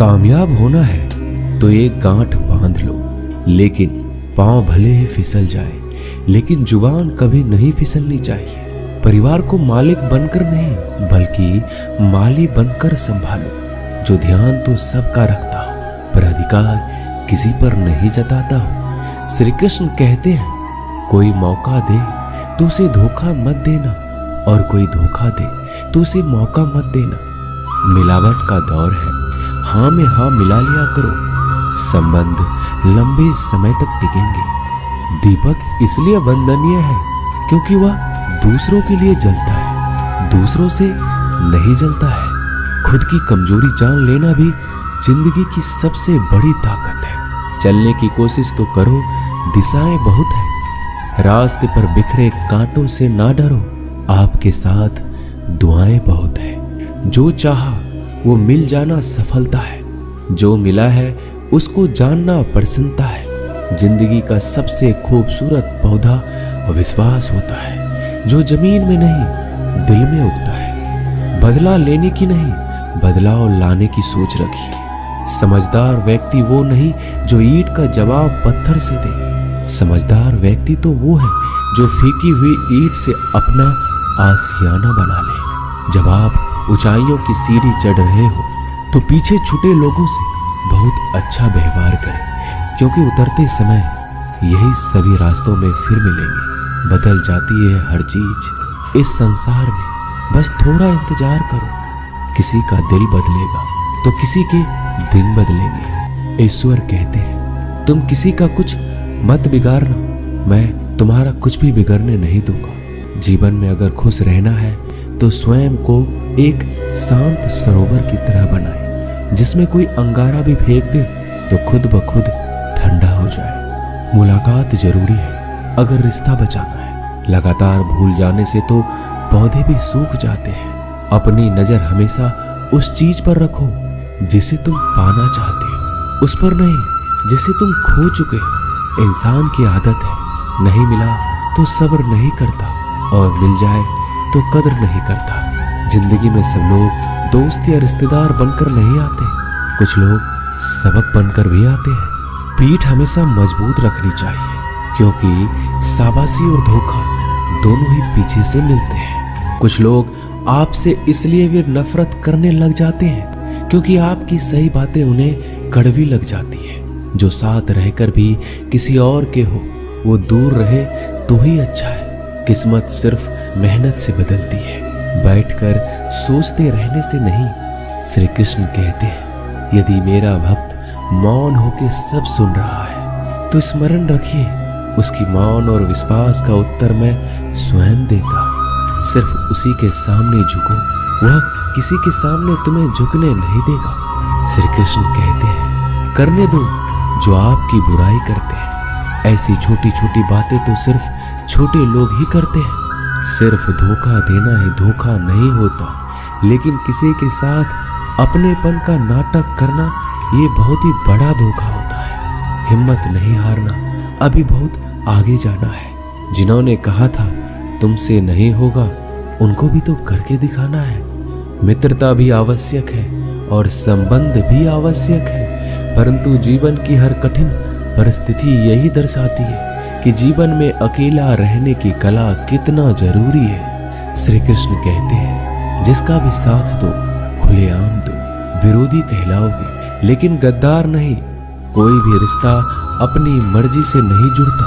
कामयाब होना है तो एक गांठ बांध लो, लेकिन पांव भले ही फिसल जाए, लेकिन जुबान कभी नहीं फिसलनी चाहिए। परिवार को मालिक बनकर नहीं, बल्कि माली बनकर संभालो, जो ध्यान तो सबका रखता हो पर अधिकार किसी पर नहीं जताता हो। श्री कृष्ण कहते हैं, कोई मौका दे तो उसे धोखा मत देना, और कोई धोखा दे तो उसे मौका मत देना। मिलावट का दौर है, हाँ में हाँ मिला लिया करो, संबंध लंबे समय तक टिकेंगे। दीपक इसलिए वंदनीय है क्योंकि वह दूसरों के लिए जलता है, दूसरों से नहीं जलता है। खुद की कमजोरी जान लेना भी जिंदगी की सबसे बड़ी ताकत है। चलने की कोशिश तो करो, दिशाएं बहुत है। रास्ते पर बिखरे कांटों से ना डरो, आपके साथ दुआएं बहुत है। जो चाहा वो मिल जाना सफलता है, जो मिला है उसको जानना प्रसन्नता है। जिंदगी का सबसे खूबसूरत पौधा विश्वास होता है, जो जमीन में नहीं दिल में उगता है। बदला लेने की नहीं, बदलाव लाने की सोच रखिए। समझदार व्यक्ति वो नहीं जो ईंट का जवाब पत्थर से दे, समझदार व्यक्ति तो वो है जो फीकी हुई ईंट से अपना आशियाना बना ले। जब आप ऊंचाइयों की सीढ़ी चढ़ रहे हो तो पीछे छूटे लोगों से बहुत अच्छा व्यवहार करें, क्योंकि उतरते समय यही सभी रास्तों में फिर मिलेंगे। बदल जाती है हर चीज इस संसार में, बस थोड़ा इंतजार करो। किसी का दिल बदलेगा तो किसी के दिन बदलेंगे। ईश्वर कहते हैं, तुम किसी का कुछ मत बिगाड़ना, मैं तुम्हारा कुछ भी बिगड़ने नहीं दूंगा। जीवन में अगर खुश रहना है तो स्वयं को एक शांत सरोवर की तरह बनाए, जिसमें कोई अंगारा भी फेंक दे तो खुद ब खुद ठंडा हो जाए। मुलाकात जरूरी है अगर रिश्ता बचाना है। लगातार भूल जाने से तो पौधे भी सूख जाते हैं। अपनी नजर हमेशा उस चीज पर रखो जिसे तुम पाना चाहते हो, उस पर नहीं जिसे तुम खो चुके हो। इंसान की आदत है, नहीं मिला तो सब्र नहीं करता, और मिल जाए तो कदर नहीं करता। जिंदगी में सब लोग दोस्त या रिश्तेदार बनकर नहीं आते, कुछ लोग सबक बनकर भी आते हैं। पीठ हमेशा मजबूत रखनी चाहिए, क्योंकि शाबाशी और धोखा दोनों ही पीछे से मिलते हैं। कुछ लोग आपसे इसलिए भी नफरत करने लग जाते हैं क्योंकि आपकी सही बातें उन्हें कड़वी लग जाती है। जो साथ रहकर भी किसी और के हो, वो दूर रहे तो ही अच्छा है। किस्मत सिर्फ मेहनत से बदलती है, बैठकर सोचते रहने से नहीं। श्री कृष्ण कहते हैं, यदि मेरा भक्त मौन होकर सब सुन रहा है तो स्मरण रखिए, उसकी मौन और विश्वास का उत्तर मैं स्वयं देता। सिर्फ उसी के सामने झुको, वह किसी के सामने तुम्हें झुकने नहीं देगा। श्री कृष्ण कहते हैं, करने दो जो आपकी बुराई करते हैं। ऐसी छोटी छोटी बातें तो सिर्फ छोटे लोग ही करते हैं। सिर्फ धोखा देना ही धोखा नहीं होता, लेकिन किसी के साथ अपनेपन का नाटक करना ये बहुत ही बड़ा धोखा होता है। हिम्मत नहीं हारना, अभी बहुत आगे जाना है। जिन्होंने कहा था तुमसे नहीं होगा, उनको भी तो करके दिखाना है। मित्रता भी आवश्यक है और संबंध भी आवश्यक है, परंतु जीवन की हर कठिन परिस्थिति यही दर्शाती है कि जीवन में अकेला रहने की कला कितना जरूरी है। श्री कृष्ण कहते हैं, जिसका भी साथ दो खुलेआम दो, विरोधी कहलाओगे लेकिन गद्दार नहीं। कोई भी रिश्ता अपनी मर्जी से नहीं जुड़ता,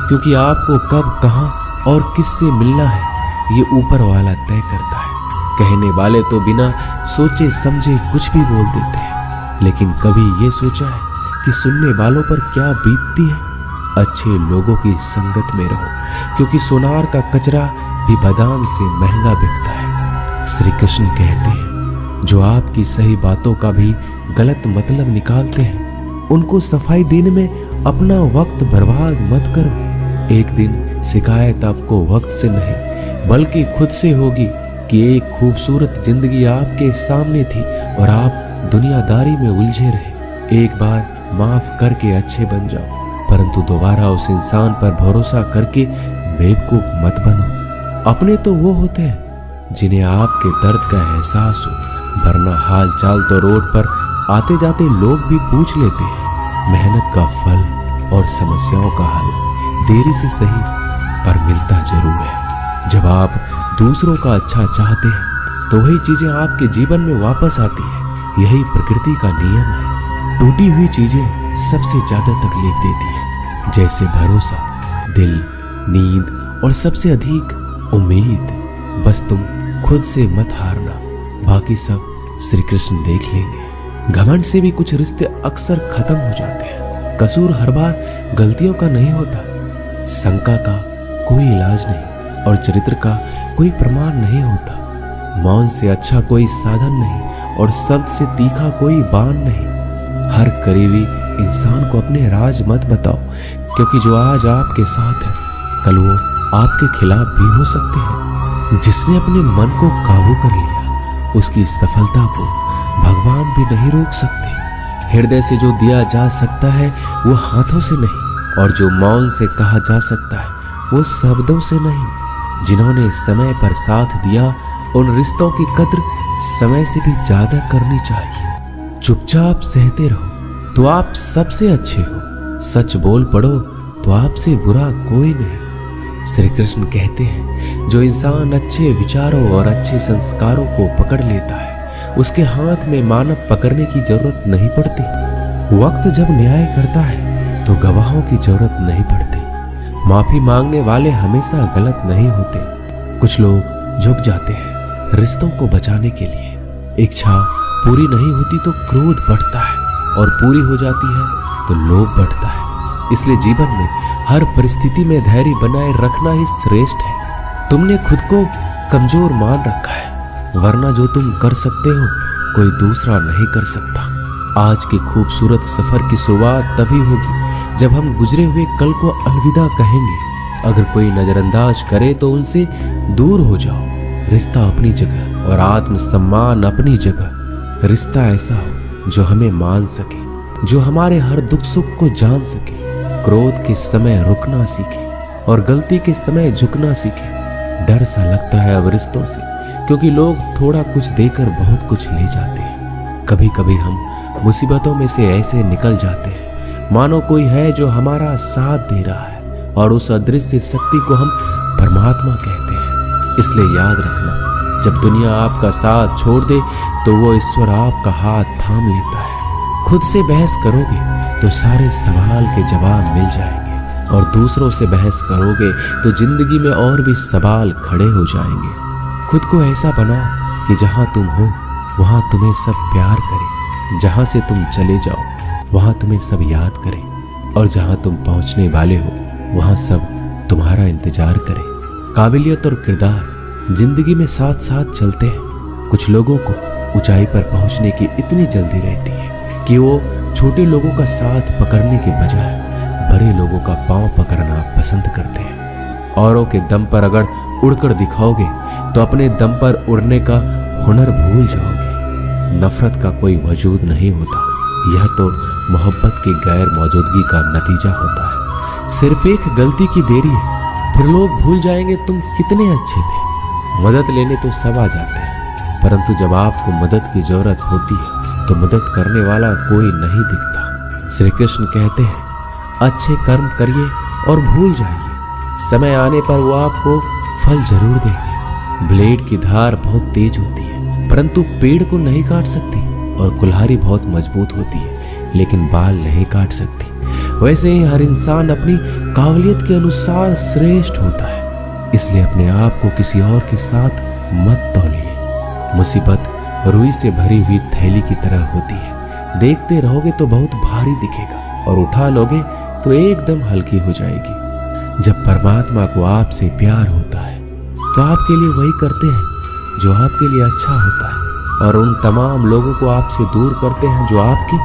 क्योंकि आपको कब, कहां और किससे मिलना है ये ऊपर वाला तय करता है। कहने वाले तो बिना सोचे समझे कुछ भी बोल देते हैं, लेकिन कभी ये सोचा है कि सुनने वालों पर क्या बीतती है। अच्छे लोगों की संगत में रहो, क्योंकि सोनार का कचरा भी बादाम से महंगा बिकता है। श्री कृष्ण कहते हैं, जो आपकी सही बातों का भी गलत मतलब निकालते हैं, उनको सफाई देने में अपना वक्त बर्बाद मत करो। एक दिन शिकायत आपको वक्त से नहीं बल्कि खुद से होगी कि एक खूबसूरत जिंदगी आपके सामने थी और आप दुनियादारी में उलझे रहे। एक बार माफ करके अच्छे बन जाओ, परंतु दोबारा उस इंसान पर भरोसा करके बेवकूफ मत बनो। अपने तो वो होते हैं जिन्हें आपके दर्द का एहसास हो, वरना हाल चाल तो रोड पर आते जाते लोग भी पूछ लेते हैं। मेहनत का फल और समस्याओं का हल देरी से सही पर मिलता जरूर है। जब आप दूसरों का अच्छा चाहते हैं तो वही चीजें आपके जीवन में वापस आती है। यही प्रकृति का नियम है। टूटी हुई चीजें सबसे ज्यादा तकलीफ देती है, जैसे भरोसा, दिल, नींद और सबसे अधिक उम्मीद। बस तुम खुद से मत हारना, बाकी सब श्री कृष्ण देख लेंगे। घमंड से भी कुछ रिश्ते अक्सर खत्म हो जाते हैं। कसूर हर बार गलतियों का नहीं होता, शंका का कोई इलाज नहीं और चरित्र का कोई प्रमाण नहीं होता। मौन से अच्छा कोई साधन नहीं और शब्द से तीखा कोई बाण नहीं। हर करीबी इंसान को अपने राज मत बताओ, क्योंकि जो आज आपके साथ है कल वो आपके खिलाफ भी हो सकते हैं। जिसने अपने मन को काबू कर लिया उसकी सफलता को भगवान भी नहीं रोक सकते। हृदय से जो दिया जा सकता है वो हाथों से नहीं, और जो मौन से कहा जा सकता है वो शब्दों से नहीं। जिन्होंने समय पर साथ दिया उन रिश्तों की कद्र समय से भी ज्यादा करनी चाहिए। चुपचाप सहते रहो तो आप सबसे अच्छे हो, सच बोल पड़ो तो आपसे बुरा कोई नहीं। श्री कृष्ण कहते हैं, जो इंसान अच्छे विचारों और अच्छे संस्कारों को पकड़ लेता है उसके हाथ में मानव पकड़ने की जरूरत नहीं पड़ती। वक्त जब न्याय करता है तो गवाहों की जरूरत नहीं पड़ती। माफी मांगने वाले हमेशा गलत नहीं होते। कुछ लोग झुक जाते हैं रिश्तों को बचाने के लिए। इच्छा पूरी नहीं होती तो क्रोध बढ़ता है, और पूरी हो जाती है तो लोभ बढ़ता है। इसलिए जीवन में हर परिस्थिति में धैर्य बनाए रखना ही श्रेष्ठ है। तुमने खुद को कमजोर मान रखा है, वरना जो तुम कर सकते हो कोई दूसरा नहीं कर सकता। आज के खूबसूरत सफर की शुरुआत तभी होगी जब हम गुजरे हुए कल को अलविदा कहेंगे। अगर कोई नजरअंदाज करे तो उनसे दूर हो जाओ। रिश्ता अपनी जगह और आत्मसम्मान अपनी जगह। रिश्ता ऐसा हो जो हमें मान सके, जो हमारे हर दुख सुख को जान सके, क्रोध के समय रुकना सीखे और गलती के समय झुकना सीखे। डर सा लगता है अब रिश्तों से, क्योंकि लोग थोड़ा कुछ देकर बहुत कुछ ले जाते हैं। कभी कभी हम मुसीबतों में से ऐसे निकल जाते हैं मानो कोई है जो हमारा साथ दे रहा है, और उस अदृश्य शक्ति को हम परमात्मा कहते हैं। इसलिए याद रखना, जब दुनिया आपका साथ छोड़ दे तो वो ईश्वर आपका हाथ थाम लेता है। खुद से बहस करोगे तो सारे सवाल के जवाब मिल जाएंगे, और दूसरों से बहस करोगे तो जिंदगी में और भी सवाल खड़े हो जाएंगे। खुद को ऐसा बनाओ कि जहां तुम हो वहां तुम्हें सब प्यार करें, जहां से तुम चले जाओ वहां तुम्हें सब याद करें, और जहां तुम पहुंचने वाले हो वहां सब तुम्हारा इंतजार करें। काबिलियत और किरदार जिंदगी में साथ साथ चलते हैं। कुछ लोगों को ऊंचाई पर पहुंचने की इतनी जल्दी रहती है कि वो छोटे लोगों का साथ पकड़ने के बजाय बड़े लोगों का पांव पकड़ना पसंद करते हैं। औरों के दम पर अगर उड़कर दिखाओगे तो अपने दम पर उड़ने का हुनर भूल जाओगे। नफरत का कोई वजूद नहीं होता, यह तो मोहब्बत की गैर मौजूदगी का नतीजा होता है। सिर्फ एक गलती की देरी है, फिर लोग भूल जाएंगे तुम कितने अच्छे थे। मदद लेने तो सब आ जाते हैं, परंतु जब आपको मदद की जरूरत होती है तो मदद करने वाला कोई नहीं दिखता। श्री कृष्ण कहते हैं, अच्छे कर्म करिए और भूल जाइए, समय आने पर वो आपको फल जरूर देंगे। ब्लेड की धार बहुत तेज होती है परंतु पेड़ को नहीं काट सकती, और कुल्हाड़ी बहुत मजबूत होती है लेकिन बाल नहीं काट सकती। वैसे ही हर इंसान अपनी काबिलियत के अनुसार श्रेष्ठ होता है। इसलिए अपने आप को किसी और के साथ मत तौलिए। मुसीबत रुई से भरी हुई थैली की तरह होती है, देखते रहोगे तो बहुत भारी दिखेगा और उठा लोगे तो एकदम हल्की हो जाएगी। जब परमात्मा को आपसे प्यार होता है तो आपके लिए वही करते हैं जो आपके लिए अच्छा होता है, और उन तमाम लोगों को आपसे दूर करते हैं जो आपके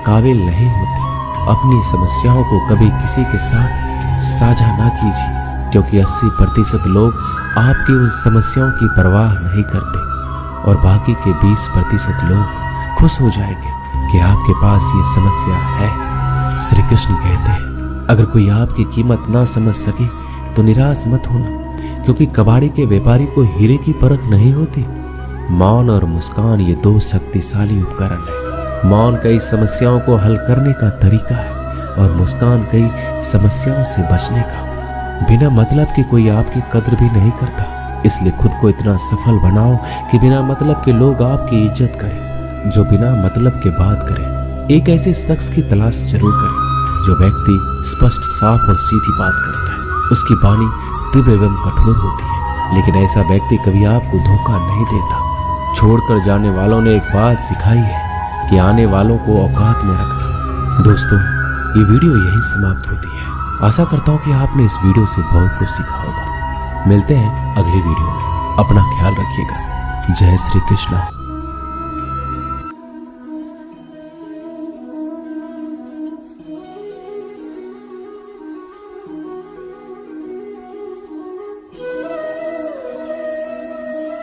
काबिल नहीं होते। अपनी समस्याओं को कभी किसी के साथ साझा ना कीजिए, क्योंकि 80% लोग आपकी उन समस्याओं की परवाह नहीं करते, और बाकी के 20% लोग खुश हो जाएंगे कि आपके पास ये समस्या है। श्री कृष्ण कहते हैं, अगर कोई आपकी कीमत ना समझ सके तो निराश मत होना, क्योंकि कबाड़ी के व्यापारी को हीरे की परख नहीं होती। मौन और मुस्कान ये दो शक्तिशाली उपकरण है मौन कई समस्याओं को हल करने का तरीका है और मुस्कान कई समस्याओं से बचने का। बिना मतलब के कोई आपकी कद्र भी नहीं करता, इसलिए खुद को इतना सफल बनाओ कि बिना मतलब के लोग आपकी इज्जत करें। जो बिना मतलब के बात करे, एक ऐसे शख्स की तलाश जरूर करें जो व्यक्ति स्पष्ट, साफ और सीधी बात करता है। उसकी वाणी तीव्र एवं कठोर होती है, लेकिन ऐसा व्यक्ति कभी आपको धोखा नहीं देता। छोड़कर जाने वालों ने एक बात सिखाई है कि आने वालों को औकात में रखना। दोस्तों, ये वीडियो यहीं समाप्त होती है। आशा करता हूँ कि आपने इस वीडियो से बहुत कुछ सीखा होगा। मिलते हैं अगली वीडियो में। अपना ख्याल रखिएगा। जय श्री कृष्ण।